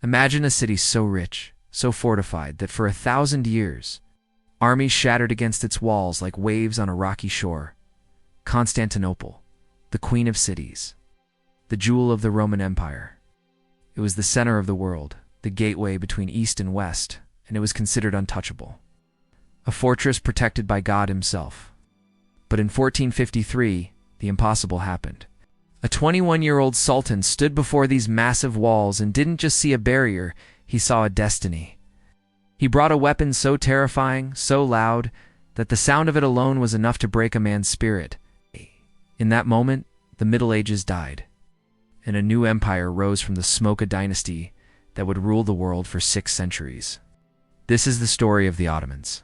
Imagine a city so rich, so fortified that for 1,000 years, armies shattered against its walls like waves on a rocky shore. Constantinople, the queen of cities, the jewel of the Roman Empire. It was the center of the world, the gateway between East and West, and it was considered untouchable. A fortress protected by God himself. But in 1453, the impossible happened. A 21-year-old sultan stood before these massive walls and didn't just see a barrier, he saw a destiny. He brought a weapon so terrifying, so loud, that the sound of it alone was enough to break a man's spirit. In that moment, the Middle Ages died, and a new empire rose from the smoke, a dynasty that would rule the world for 6 centuries. This is the story of the Ottomans.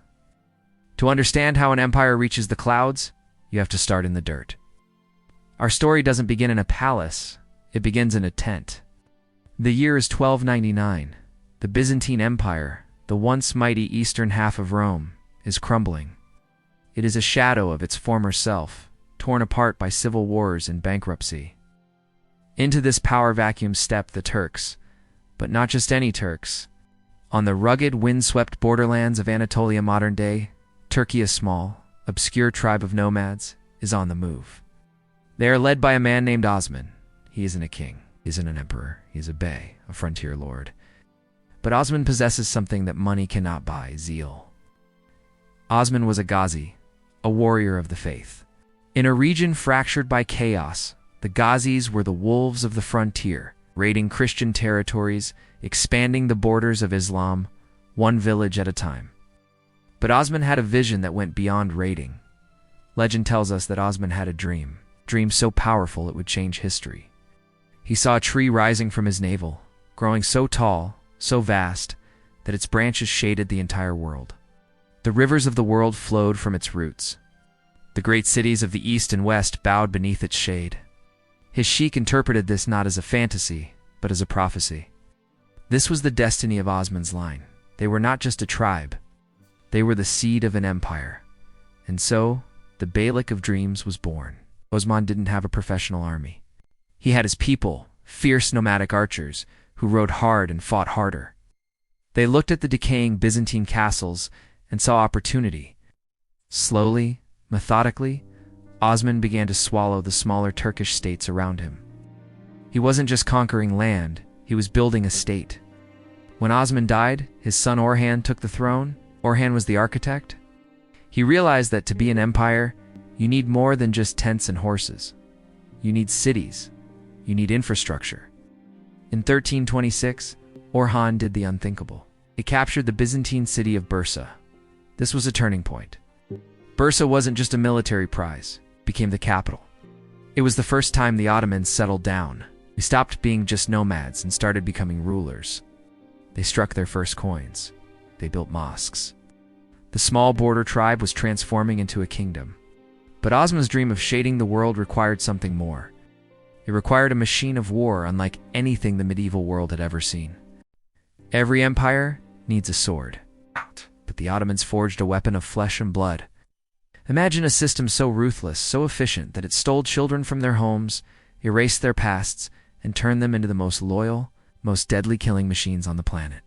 To understand how an empire reaches the clouds, you have to start in the dirt. Our story doesn't begin in a palace, it begins in a tent. The year is 1299. The Byzantine Empire, the once mighty eastern half of Rome, is crumbling. It is a shadow of its former self, torn apart by civil wars and bankruptcy. Into this power vacuum stepped the Turks, but not just any Turks. On the rugged, windswept borderlands of Anatolia modern day, Turkey, a small, obscure tribe of nomads, is on the move. They are led by a man named Osman. He isn't a king, he isn't an emperor, he is a bey, a frontier lord. But Osman possesses something that money cannot buy: zeal. Osman was a Ghazi, a warrior of the faith. In a region fractured by chaos, the Ghazis were the wolves of the frontier, raiding Christian territories, expanding the borders of Islam, one village at a time. But Osman had a vision that went beyond raiding. Legend tells us that Osman had a dream so powerful it would change history. He saw a tree rising from his navel, growing so tall, so vast, that its branches shaded the entire world. The rivers of the world flowed from its roots. The great cities of the East and West bowed beneath its shade. His sheikh interpreted this not as a fantasy, but as a prophecy. This was the destiny of Osman's line. They were not just a tribe. They were the seed of an empire. And so, the Beylik of Dreams was born. Osman didn't have a professional army. He had his people, fierce nomadic archers, who rode hard and fought harder. They looked at the decaying Byzantine castles and saw opportunity. Slowly, methodically, Osman began to swallow the smaller Turkish states around him. He wasn't just conquering land, he was building a state. When Osman died, his son Orhan took the throne. Orhan was the architect. He realized that to be an empire, you need more than just tents and horses. You need cities. You need infrastructure. In 1326, Orhan did the unthinkable. He captured the Byzantine city of Bursa. This was a turning point. Bursa wasn't just a military prize, it became the capital. It was the first time the Ottomans settled down. They stopped being just nomads and started becoming rulers. They struck their first coins. They built mosques. The small border tribe was transforming into a kingdom. But Osman's dream of shading the world required something more. It required a machine of war unlike anything the medieval world had ever seen. Every empire needs a sword. But the Ottomans forged a weapon of flesh and blood. Imagine a system so ruthless, so efficient, that it stole children from their homes, erased their pasts, and turned them into the most loyal, most deadly killing machines on the planet.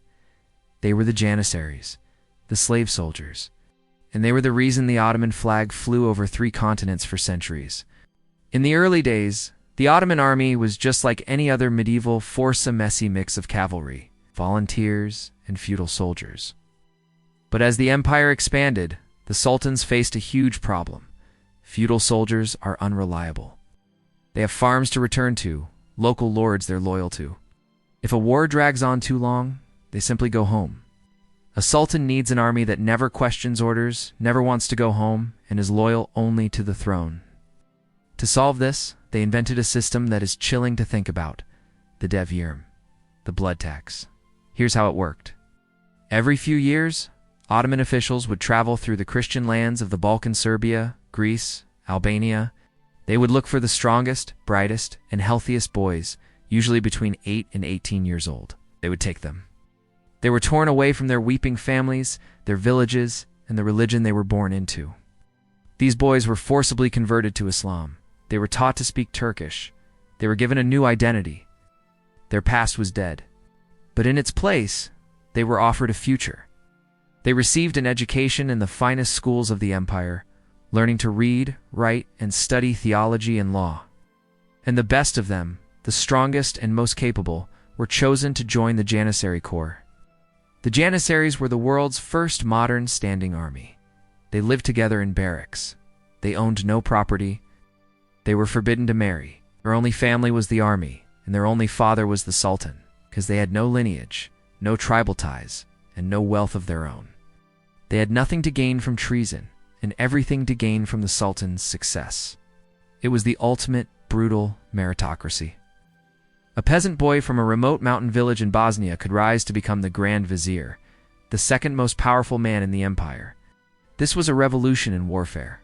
They were the Janissaries, the slave soldiers, and they were the reason the Ottoman flag flew over 3 continents for centuries. In the early days, the Ottoman army was just like any other medieval force, a messy mix of cavalry, volunteers, and feudal soldiers. But as the empire expanded, the sultans faced a huge problem. Feudal soldiers are unreliable. They have farms to return to, local lords they're loyal to. If a war drags on too long, they simply go home. A sultan needs an army that never questions orders, never wants to go home, and is loyal only to the throne. To solve this, they invented a system that is chilling to think about: the Devshirme, the blood tax. Here's how it worked. Every few years, Ottoman officials would travel through the Christian lands of the Balkan, Serbia, Greece, Albania. They would look for the strongest, brightest, and healthiest boys, usually between 8 and 18 years old. They would take them. They were torn away from their weeping families, their villages, and the religion they were born into. These boys were forcibly converted to Islam. They were taught to speak Turkish. They were given a new identity. Their past was dead. But in its place, they were offered a future. They received an education in the finest schools of the empire, learning to read, write, and study theology and law. And the best of them, the strongest and most capable, were chosen to join the Janissary Corps. The Janissaries were the world's first modern standing army. They lived together in barracks. They owned no property. They were forbidden to marry. Their only family was the army, and their only father was the Sultan, because they had no lineage, no tribal ties, and no wealth of their own. They had nothing to gain from treason, and everything to gain from the Sultan's success. It was the ultimate, brutal meritocracy. A peasant boy from a remote mountain village in Bosnia could rise to become the Grand Vizier, the second most powerful man in the empire. This was a revolution in warfare.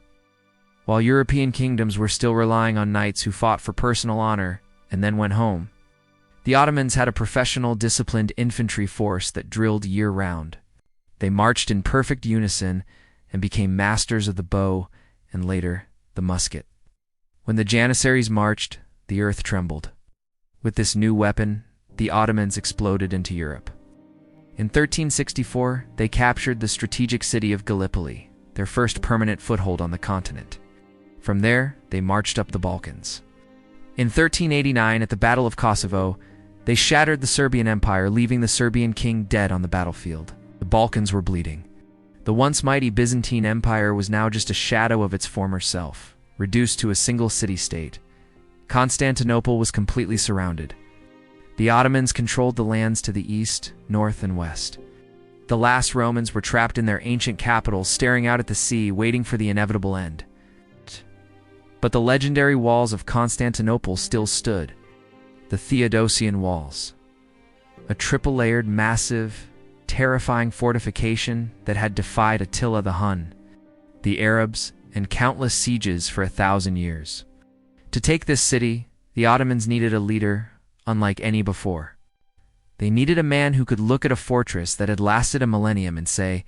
While European kingdoms were still relying on knights who fought for personal honor and then went home, the Ottomans had a professional, disciplined infantry force that drilled year-round. They marched in perfect unison and became masters of the bow and later the musket. When the Janissaries marched, the earth trembled. With this new weapon, the Ottomans exploded into Europe. In 1364, they captured the strategic city of Gallipoli, their first permanent foothold on the continent. From there, they marched up the Balkans. In 1389, at the Battle of Kosovo, they shattered the Serbian Empire, leaving the Serbian king dead on the battlefield. The Balkans were bleeding. The once mighty Byzantine Empire was now just a shadow of its former self, reduced to a single city-state. Constantinople was completely surrounded. The Ottomans controlled the lands to the east, north, and west. The last Romans were trapped in their ancient capital, staring out at the sea, waiting for the inevitable end. But the legendary walls of Constantinople still stood. The Theodosian Walls. A triple-layered, massive, terrifying fortification that had defied Attila the Hun, the Arabs, and countless sieges for 1,000 years. To take this city, the Ottomans needed a leader unlike any before. They needed a man who could look at a fortress that had lasted a millennium and say,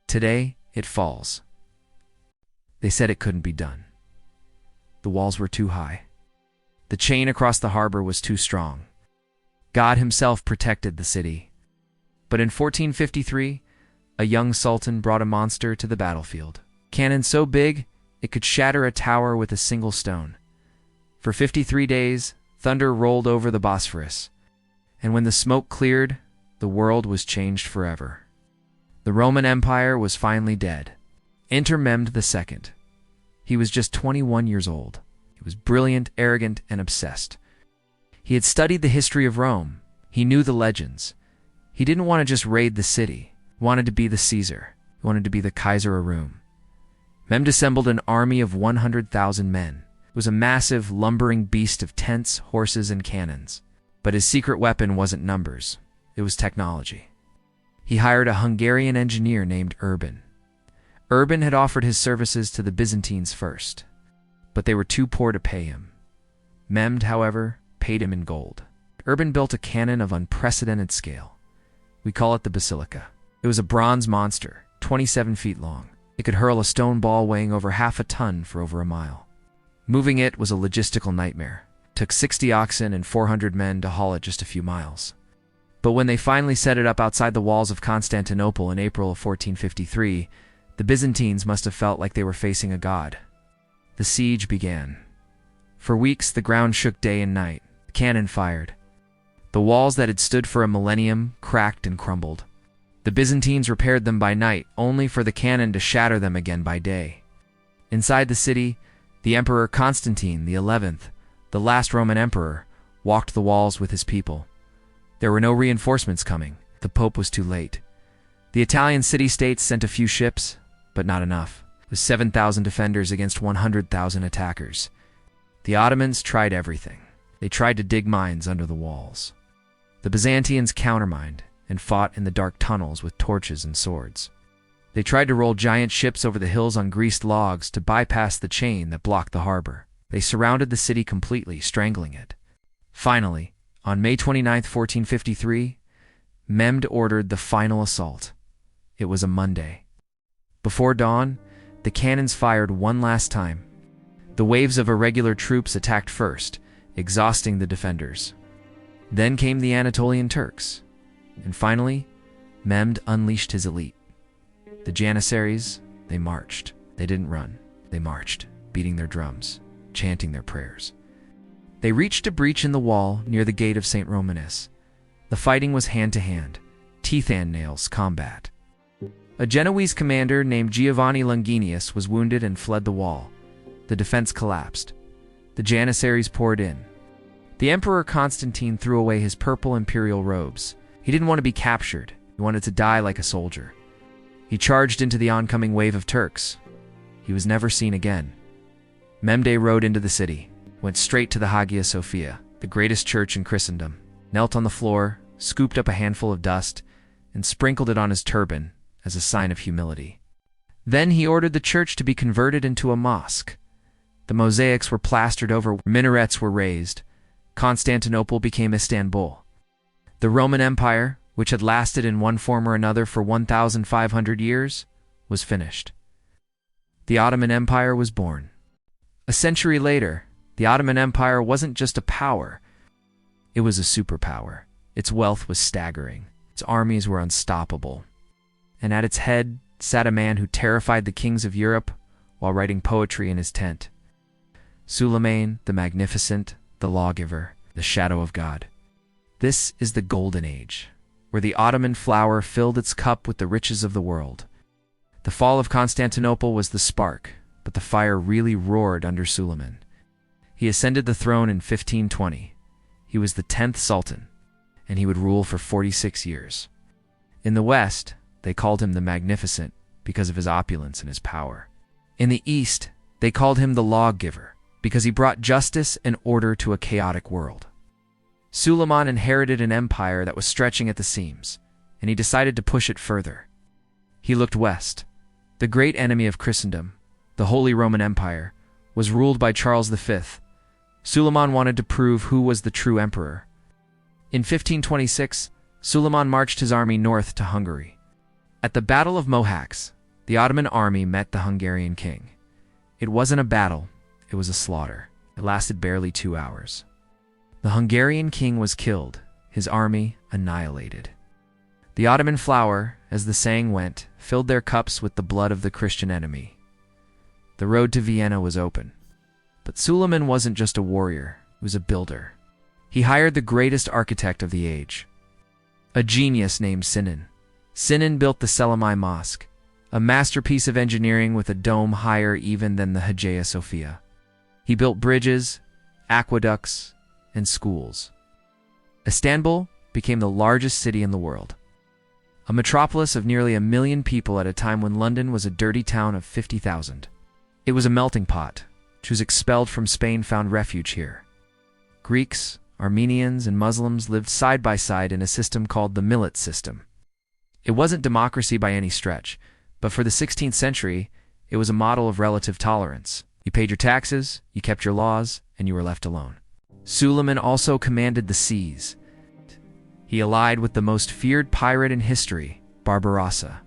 "Today, it falls." They said it couldn't be done. The walls were too high. The chain across the harbor was too strong. God himself protected the city. But in 1453, a young sultan brought a monster to the battlefield. Cannon so big, it could shatter a tower with a single stone. For 53 days, thunder rolled over the Bosphorus, and when the smoke cleared, the world was changed forever. The Roman Empire was finally dead. Enter Mehmed II. He was just 21 years old. He was brilliant, arrogant, and obsessed. He had studied the history of Rome. He knew the legends. He didn't want to just raid the city. He wanted to be the Caesar. He wanted to be the Kaiser of Rome. Mehmed assembled an army of 100,000 men. It was a massive, lumbering beast of tents, horses, and cannons. But his secret weapon wasn't numbers. It was technology. He hired a Hungarian engineer named Urban. Urban had offered his services to the Byzantines first, but they were too poor to pay him. Mehmed, however, paid him in gold. Urban built a cannon of unprecedented scale. We call it the Basilica. It was a bronze monster, 27 feet long. It could hurl a stone ball weighing over half a ton for over a mile. Moving it was a logistical nightmare. It took 60 oxen and 400 men to haul it just a few miles. But when they finally set it up outside the walls of Constantinople in April of 1453, the Byzantines must have felt like they were facing a god. The siege began. For weeks, the ground shook day and night. The cannon fired. The walls that had stood for a millennium cracked and crumbled. The Byzantines repaired them by night, only for the cannon to shatter them again by day. Inside the city, the Emperor Constantine XI, the last Roman emperor, walked the walls with his people. There were no reinforcements coming. The Pope was too late. The Italian city-states sent a few ships, but not enough. It was 7,000 defenders against 100,000 attackers. The Ottomans tried everything. They tried to dig mines under the walls. The Byzantines countermined and fought in the dark tunnels with torches and swords. They tried to roll giant ships over the hills on greased logs to bypass the chain that blocked the harbor. They surrounded the city completely, strangling it. Finally, on May 29, 1453, Mehmed ordered the final assault. It was a Monday. Before dawn, the cannons fired one last time. The waves of irregular troops attacked first, exhausting the defenders. Then came the Anatolian Turks. And finally, Mehmed unleashed his elite. The Janissaries, they marched. They didn't run. They marched, beating their drums, chanting their prayers. They reached a breach in the wall near the gate of St. Romanus. The fighting was hand-to-hand, teeth-and-nails combat. A Genoese commander named Giovanni Longinus was wounded and fled the wall. The defense collapsed. The Janissaries poured in. The Emperor Constantine threw away his purple imperial robes. He didn't want to be captured. He wanted to die like a soldier. He charged into the oncoming wave of Turks. He was never seen again. Mehmed rode into the city, went straight to the Hagia Sophia, the greatest church in Christendom, knelt on the floor, scooped up a handful of dust, and sprinkled it on his turban as a sign of humility. Then he ordered the church to be converted into a mosque. The mosaics were plastered over, minarets were raised. Constantinople became Istanbul. The Roman Empire, which had lasted in one form or another for 1,500 years, was finished. The Ottoman Empire was born. A century later, the Ottoman Empire wasn't just a power. It was a superpower. Its wealth was staggering. Its armies were unstoppable. And at its head sat a man who terrified the kings of Europe while writing poetry in his tent. Suleiman the Magnificent, the lawgiver, the shadow of God. This is the Golden Age, where the Ottoman flower filled its cup with the riches of the world. The fall of Constantinople was the spark, but the fire really roared under Suleiman. He ascended the throne in 1520. He was the 10th Sultan, and he would rule for 46 years. In the West, they called him the Magnificent because of his opulence and his power. In the East, they called him the lawgiver because he brought justice and order to a chaotic world. Suleiman inherited an empire that was stretching at the seams, and he decided to push it further. He looked west. The great enemy of Christendom, the Holy Roman Empire, was ruled by Charles V. Suleiman wanted to prove who was the true emperor. In 1526, Suleiman marched his army north to Hungary. At the Battle of Mohacs, the Ottoman army met the Hungarian king. It wasn't a battle, it was a slaughter. It lasted barely 2 hours. The Hungarian king was killed, his army annihilated. The Ottoman flower, as the saying went, filled their cups with the blood of the Christian enemy. The road to Vienna was open. But Suleiman wasn't just a warrior, he was a builder. He hired the greatest architect of the age, a genius named Sinan. Sinan built the Selimai Mosque, a masterpiece of engineering with a dome higher even than the Hagia Sophia. He built bridges, aqueducts, and schools. Istanbul became the largest city in the world, a metropolis of nearly 1 million people at a time when London was a dirty town of 50,000. It was a melting pot. Jews expelled from Spain found refuge here. Greeks, Armenians, and Muslims lived side by side in a system called the millet system. It wasn't democracy by any stretch, but for the 16th century, it was a model of relative tolerance. You paid your taxes, you kept your laws, and you were left alone. Suleiman also commanded the seas. He allied with the most feared pirate in history, Barbarossa.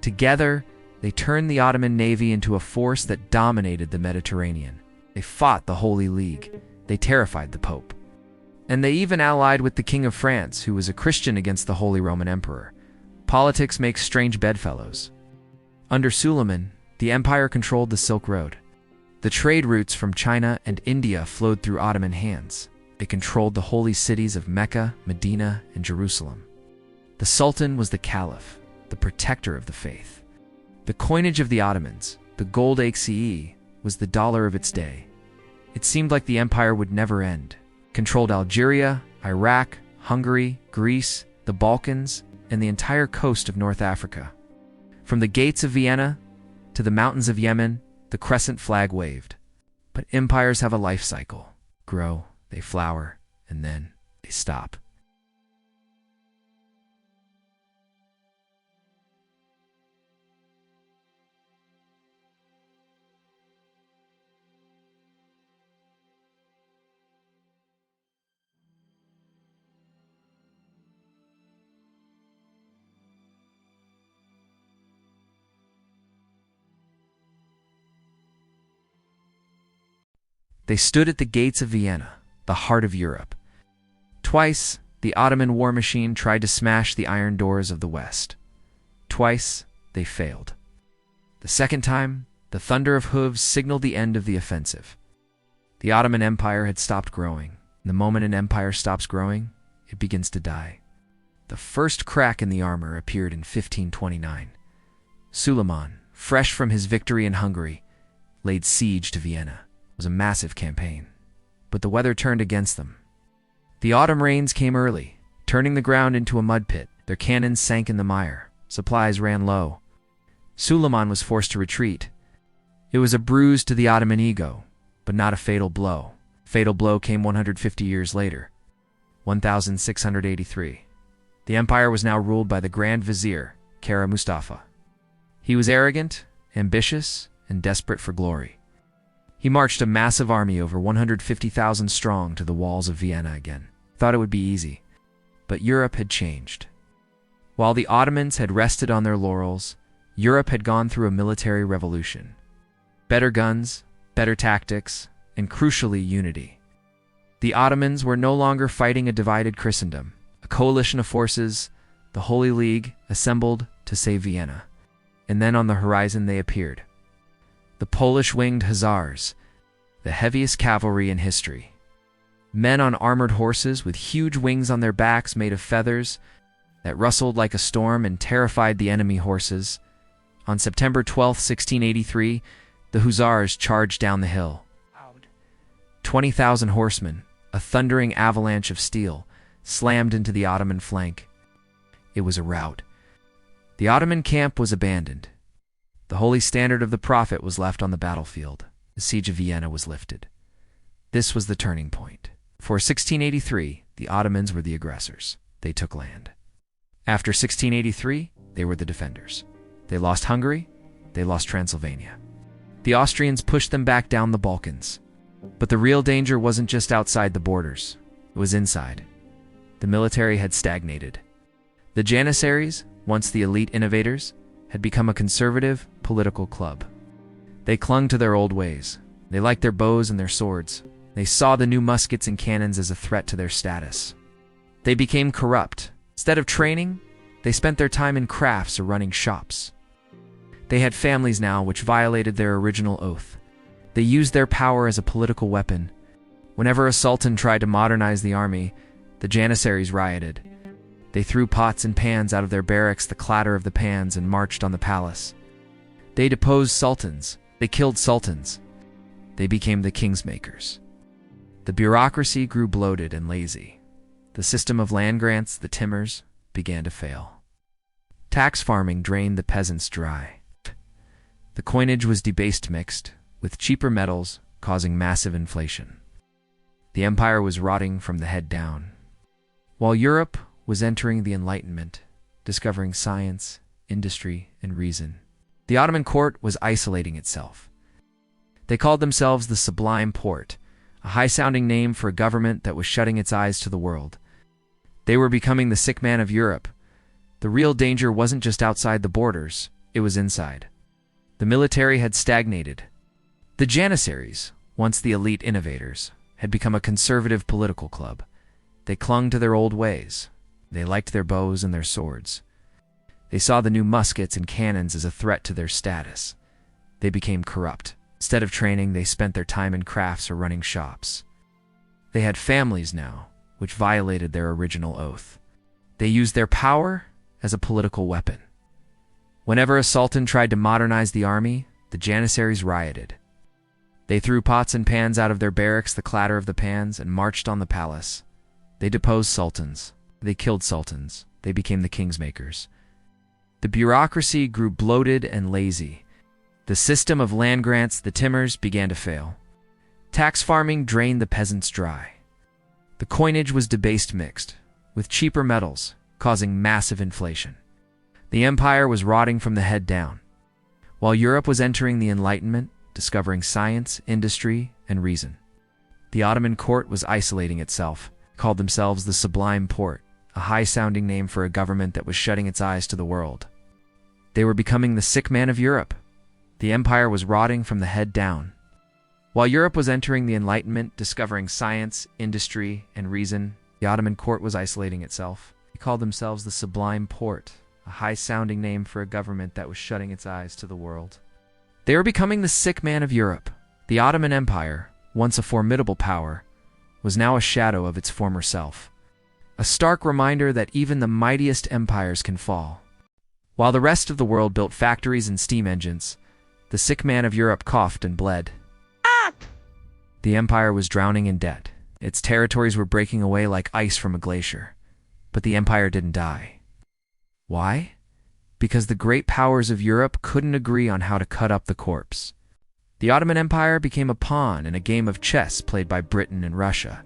Together, they turned the Ottoman navy into a force that dominated the Mediterranean. They fought the Holy League. They terrified the Pope. And they even allied with the King of France, who was a Christian, against the Holy Roman Emperor. Politics makes strange bedfellows. Under Suleiman, the empire controlled the Silk Road. The trade routes from China and India flowed through Ottoman hands. They controlled the holy cities of Mecca, Medina, and Jerusalem. The Sultan was the Caliph, the protector of the faith. The coinage of the Ottomans, the gold axe, was the dollar of its day. It seemed like the empire would never end. Controlled Algeria, Iraq, Hungary, Greece, the Balkans, and the entire coast of North Africa. From the gates of Vienna to the mountains of Yemen, the crescent flag waved. But empires have a life cycle. Grow, they flower, and then they stop. They stood at the gates of Vienna, the heart of Europe. Twice, the Ottoman war machine tried to smash the iron doors of the West. Twice, they failed. The second time, the thunder of hooves signaled the end of the offensive. The Ottoman Empire had stopped growing. The moment an empire stops growing, it begins to die. The first crack in the armor appeared in 1529. Suleiman, fresh from his victory in Hungary, laid siege to Vienna. It was a massive campaign. But the weather turned against them. The autumn rains came early, turning the ground into a mud pit. Their cannons sank in the mire. Supplies ran low. Suleiman was forced to retreat. It was a bruise to the Ottoman ego, but not a fatal blow. Fatal blow came 150 years later, 1683. The empire was now ruled by the Grand Vizier, Kara Mustafa. He was arrogant, ambitious, and desperate for glory. He marched a massive army over 150,000 strong to the walls of Vienna again. Thought it would be easy, but Europe had changed. While the Ottomans had rested on their laurels, Europe had gone through a military revolution. Better guns, better tactics, and crucially unity. The Ottomans were no longer fighting a divided Christendom. A coalition of forces, the Holy League, assembled to save Vienna. And then on the horizon they appeared. The Polish winged hussars, the heaviest cavalry in history. Men on armored horses with huge wings on their backs made of feathers that rustled like a storm and terrified the enemy horses. On September 12, 1683, the hussars charged down the hill. 20,000 horsemen, a thundering avalanche of steel, slammed into the Ottoman flank. It was a rout. The Ottoman camp was abandoned. The holy standard of the Prophet was left on the battlefield. The siege of Vienna was lifted. This was the turning point. For 1683, the Ottomans were the aggressors. They took land. After 1683, they were the defenders. They lost Hungary. They lost Transylvania. The Austrians pushed them back down the Balkans. But the real danger wasn't just outside the borders. It was inside. The military had stagnated. The Janissaries, once the elite innovators, had become a conservative political club. They clung to their old ways. They liked their bows and their swords. They saw the new muskets and cannons as a threat to their status. They became corrupt. Instead of training, they spent their time in crafts or running shops. They had families now which violated their original oath. They used their power as a political weapon. Whenever a sultan tried to modernize the army, the Janissaries rioted. They threw pots and pans out of their barracks, the clatter of the pans, and marched on the palace. They deposed sultans. They killed sultans. They became the kingsmakers. The bureaucracy grew bloated and lazy. The system of land grants, the timers, began to fail. Tax farming drained the peasants dry. The coinage was debased mixed, with cheaper metals causing massive inflation. The empire was rotting from the head down. While Europe was entering the Enlightenment, discovering science, industry, and reason, the Ottoman court was isolating itself. They called themselves the Sublime Porte, a high-sounding name for a government that was shutting its eyes to the world. They were becoming the sick man of Europe. The real danger wasn't just outside the borders, it was inside. The military had stagnated. The Janissaries, once the elite innovators, had become a conservative political club. They clung to their old ways. They liked their bows and their swords. They saw the new muskets and cannons as a threat to their status. They became corrupt. Instead of training, they spent their time in crafts or running shops. They had families now, which violated their original oath. They used their power as a political weapon. Whenever a sultan tried to modernize the army, the Janissaries rioted. They threw pots and pans out of their barracks, the clatter of the pans, and marched on the palace. They deposed sultans. They killed sultans. They became the kingsmakers. The bureaucracy grew bloated and lazy. The system of land grants, the timers, began to fail. Tax farming drained the peasants dry. The coinage was debased mixed, with cheaper metals, causing massive inflation. The empire was rotting from the head down. While Europe was entering the Enlightenment, discovering science, industry, and reason, the Ottoman court was isolating itself, called themselves the Sublime Porte, a high-sounding name for a government that was shutting its eyes to the world. They were becoming the sick man of Europe. The empire was rotting from the head down. While Europe was entering the Enlightenment, discovering science, industry, and reason, The Ottoman court was isolating itself. They called themselves the Sublime Porte, a high-sounding name for a government that was shutting its eyes to the world. They were becoming the sick man of Europe. The Ottoman Empire, once a formidable power, was now a shadow of its former self. A stark reminder that even the mightiest empires can fall. While the rest of the world built factories and steam engines, the sick man of Europe coughed and bled. The empire was drowning in debt. Its territories were breaking away like ice from a glacier. But the empire didn't die. Why? Because the great powers of Europe couldn't agree on how to cut up the corpse. The Ottoman Empire became a pawn in a game of chess played by Britain and Russia.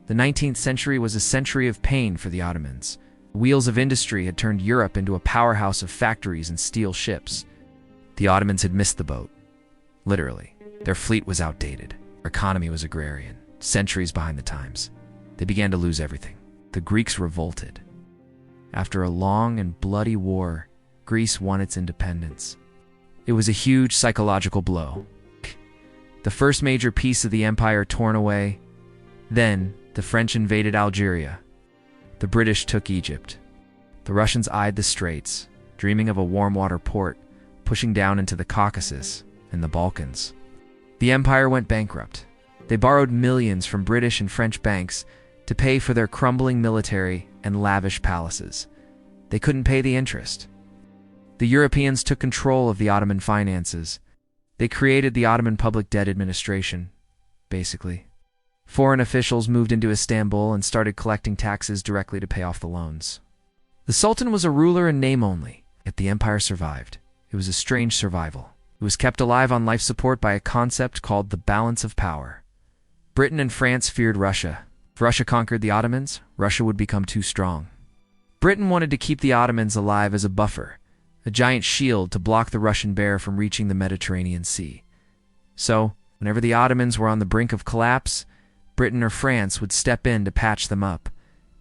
The 19th century was a century of pain for the Ottomans. The wheels of industry had turned Europe into a powerhouse of factories and steel ships. The Ottomans had missed the boat. Literally. Their fleet was outdated. Their economy was agrarian, centuries behind the times. They began to lose everything. The Greeks revolted. After a long and bloody war, Greece won its independence. It was a huge psychological blow. The first major piece of the empire torn away. Then, the French invaded Algeria. The British took Egypt. The Russians eyed the Straits, dreaming of a warm water port, pushing down into the Caucasus and the Balkans. The empire went bankrupt. They borrowed millions from British and French banks to pay for their crumbling military and lavish palaces. They couldn't pay the interest. The Europeans took control of the Ottoman finances. They created the Ottoman Public Debt Administration, basically. Foreign officials moved into Istanbul and started collecting taxes directly to pay off the loans. The Sultan was a ruler in name only, yet the empire survived. It was a strange survival. It was kept alive on life support by a concept called the balance of power. Britain and France feared Russia. If Russia conquered the Ottomans, Russia would become too strong. Britain wanted to keep the Ottomans alive as a buffer, a giant shield to block the Russian bear from reaching the Mediterranean Sea. So, whenever the Ottomans were on the brink of collapse, Britain or France would step in to patch them up,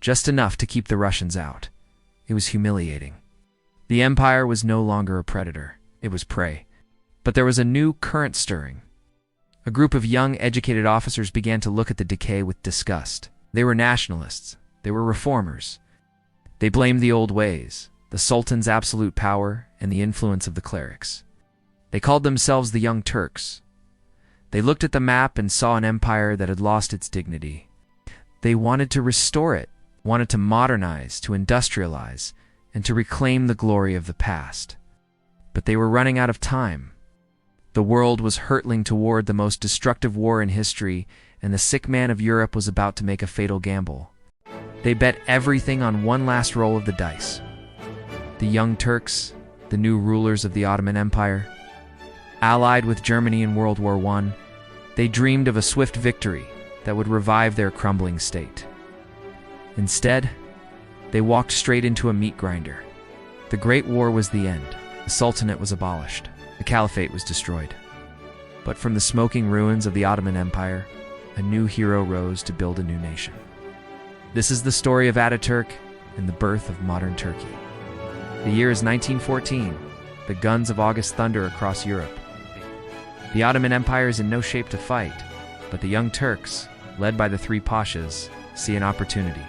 just enough to keep the Russians out. It was humiliating. The empire was no longer a predator. It was prey. But there was a new current stirring. A group of young, educated officers began to look at the decay with disgust. They were nationalists. They were reformers. They blamed the old ways, the Sultan's absolute power, and the influence of the clerics. They called themselves the Young Turks. They looked at the map and saw an empire that had lost its dignity. They wanted to restore it, wanted to modernize, to industrialize, and to reclaim the glory of the past. But they were running out of time. The world was hurtling toward the most destructive war in history, and the sick man of Europe was about to make a fatal gamble. They bet everything on one last roll of the dice. The Young Turks, the new rulers of the Ottoman Empire, allied with Germany in World War I, they dreamed of a swift victory that would revive their crumbling state. Instead, they walked straight into a meat grinder. The Great War was the end. The Sultanate was abolished. The Caliphate was destroyed. But from the smoking ruins of the Ottoman Empire, a new hero rose to build a new nation. This is the story of Ataturk and the birth of modern Turkey. The year is 1914. The guns of August thunder across Europe. The Ottoman Empire is in no shape to fight, but the Young Turks, led by the three pashas, see an opportunity.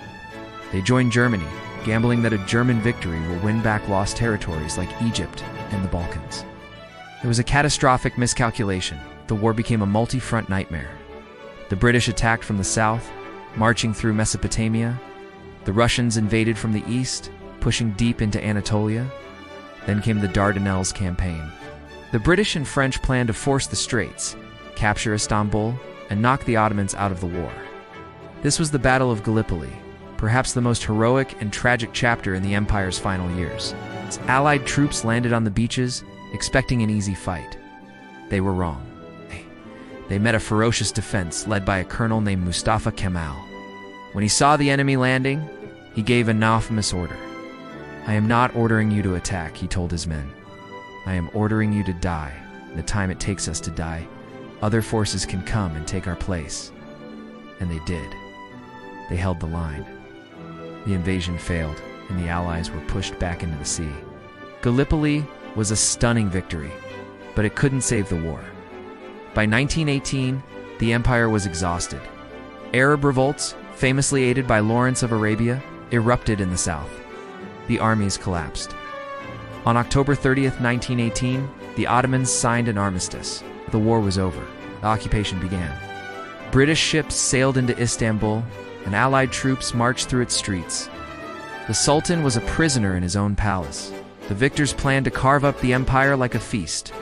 They join Germany, gambling that a German victory will win back lost territories like Egypt and the Balkans. It was a catastrophic miscalculation. The war became a multi-front nightmare. The British attacked from the south, marching through Mesopotamia. The Russians invaded from the east, pushing deep into Anatolia. Then came the Dardanelles campaign. The British and French planned to force the Straits, capture Istanbul, and knock the Ottomans out of the war. This was the Battle of Gallipoli, perhaps the most heroic and tragic chapter in the Empire's final years. Its Allied troops landed on the beaches, expecting an easy fight. They were wrong. They met a ferocious defense led by a colonel named Mustafa Kemal. When he saw the enemy landing, he gave an infamous order. "I am not ordering you to attack," he told his men. "I am ordering you to die. In the time it takes us to die, other forces can come and take our place." And they did. They held the line. The invasion failed, and the Allies were pushed back into the sea. Gallipoli was a stunning victory, but it couldn't save the war. By 1918, the empire was exhausted. Arab revolts, famously aided by Lawrence of Arabia, erupted in the south. The armies collapsed. On October 30th, 1918, the Ottomans signed an armistice. The war was over. The occupation began. British ships sailed into Istanbul, and Allied troops marched through its streets. The Sultan was a prisoner in his own palace. The victors planned to carve up the empire like a feast.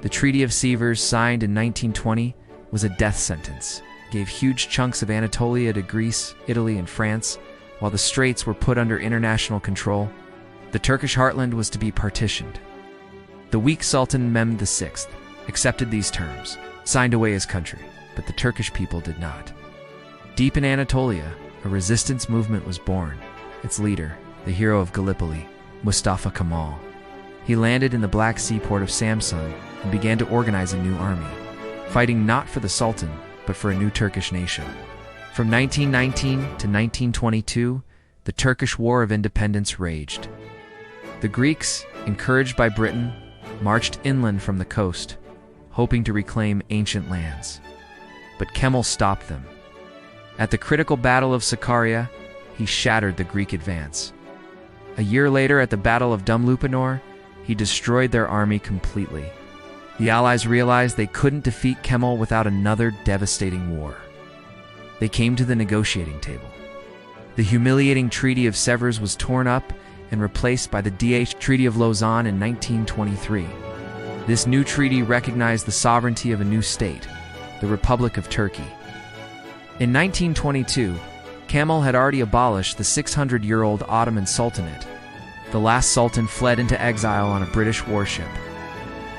The Treaty of Sèvres, signed in 1920, was a death sentence. It gave huge chunks of Anatolia to Greece, Italy, and France, while the Straits were put under international control. The Turkish heartland was to be partitioned. The weak Sultan Mehmed VI accepted these terms, signed away his country, but the Turkish people did not. Deep in Anatolia, a resistance movement was born. Its leader, the hero of Gallipoli, Mustafa Kemal. He landed in the Black Sea port of Samsun and began to organize a new army, fighting not for the Sultan, but for a new Turkish nation. From 1919 to 1922, the Turkish War of Independence raged. The Greeks, encouraged by Britain, marched inland from the coast, hoping to reclaim ancient lands. But Kemal stopped them. At the critical Battle of Sakarya, he shattered the Greek advance. A year later, at the Battle of Dumlupanor, he destroyed their army completely. The Allies realized they couldn't defeat Kemal without another devastating war. They came to the negotiating table. The humiliating Treaty of Sèvres was torn up and replaced by the Treaty of Lausanne in 1923. This new treaty recognized the sovereignty of a new state, the Republic of Turkey. In 1922, Kemal had already abolished the 600-year-old Ottoman Sultanate. The last sultan fled into exile on a British warship.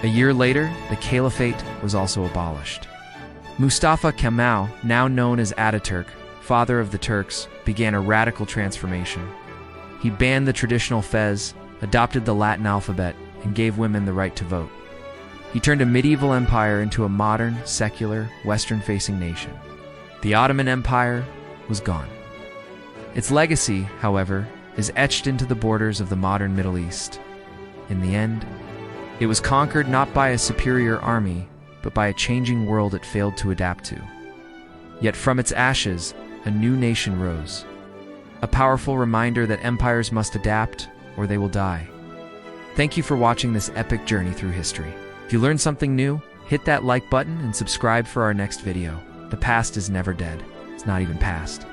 A year later, the Caliphate was also abolished. Mustafa Kemal, now known as Ataturk, father of the Turks, began a radical transformation. He banned the traditional fez, adopted the Latin alphabet, and gave women the right to vote. He turned a medieval empire into a modern, secular, Western-facing nation. The Ottoman Empire was gone. Its legacy, however, is etched into the borders of the modern Middle East. In the end, it was conquered not by a superior army, but by a changing world it failed to adapt to. Yet from its ashes, a new nation rose. A powerful reminder that empires must adapt, or they will die. Thank you for watching this epic journey through history. If you learned something new, hit that like button and subscribe for our next video. The past is never dead. It's not even past.